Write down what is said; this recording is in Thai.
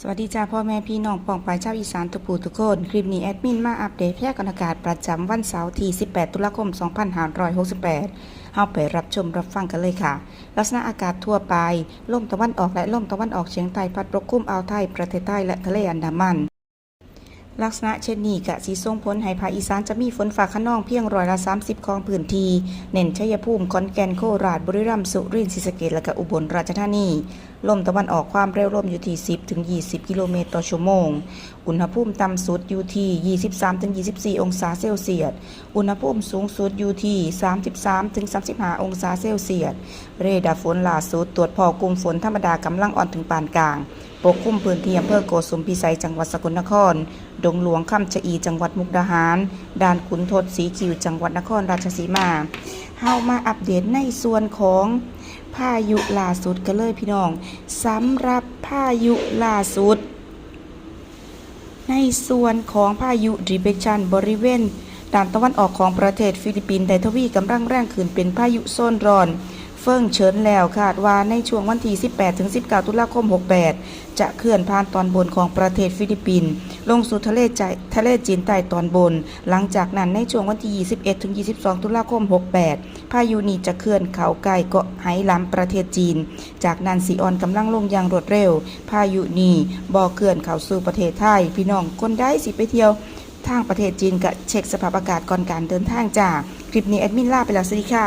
สวัสดีจ้าพ่อแม่พี่น้องป่องปายชาวอีสานทุกผู้ทุกคนคลิปนี้แอดมินมาอัปเดตพยากรณ์อากาศประจำวันเสาร์ที่ 18 ตุลาคม 2568เฮาไปรับชมรับฟังกันเลยค่ะ ลักษณะอากาศทั่วไปลมตะวันออกและลมตะวันออกเฉียงใต้พัดปกคลุมอ่าวไทยประเทศใต้และทะเลอันดามันลักษณะเช่นนี้กะสีส่งผลให้ภาคอีสานจะมีฝนฟ้าคะนองเพียง30%ของพื้นที่เน้นชัยภูมิขอนแก่นโคราชบุรีรัมย์สุรินทร์ศรีสะเกษและก็อุบลราชธานีลมตะวันออกความเร็วลมอยู่ที่10-20 กิโลเมตรต่อชั่วโมงอุณหภูมิต่ำสุดอยู่ที่23-24 องศาเซลเซียสอุณหภูมิสูงสุดอยู่ที่33-35 องศาเซลเซียสเรดาร์ฝนล่าสุดตรวจพบกลุ่มฝนธรรมดากำลังอ่อนถึงปานกลางปกคลุมพื้นที่อำเภอโกสุมพิสัยจังหวัดสกลนครดงหลวงค่ำชะอีจังหวัดมุกดาหารด่านขุนทดสีคิวจังหวัดนครราชสีมาเฮามาอัปเดตในส่วนของพายุล่าสุดกันเลยพี่น้องสำหรับพายุล่าสุดในส่วนของพายุดิเปชันบริเวณด้านตะวันออกของประเทศฟิลิปปินส์ได้ทวีกำลังแรงขึ้นเป็นพายุโซนร้อนเฟิ่งเฉินแล้วคาดว่าในช่วงวันที่ 18-19 ตุลาคม 68 จะเคลื่อนผ่านตอนบนของประเทศฟิลิปปินส์ลงสู่ทะเลจีนใต้ตอนบนหลังจากนั้นในช่วงวันที่ 21-22 ตุลาคม 68 พายุนี้จะเคลื่อนเข้าใกล้เกาะไหหลำประเทศจีนจากนั้นสิอ่อนกำลังลงอย่างรวดเร็วพายุนี้บ่เคลื่อนเข้าสู่ประเทศไทยพี่น้องคนใดสิไปเที่ยวทางประเทศจีนก็เช็คสภาพอากาศก่อนการเดินทางจ้าคลิปนี้แอดมินลาไปแล้วสวัสดีค่ะ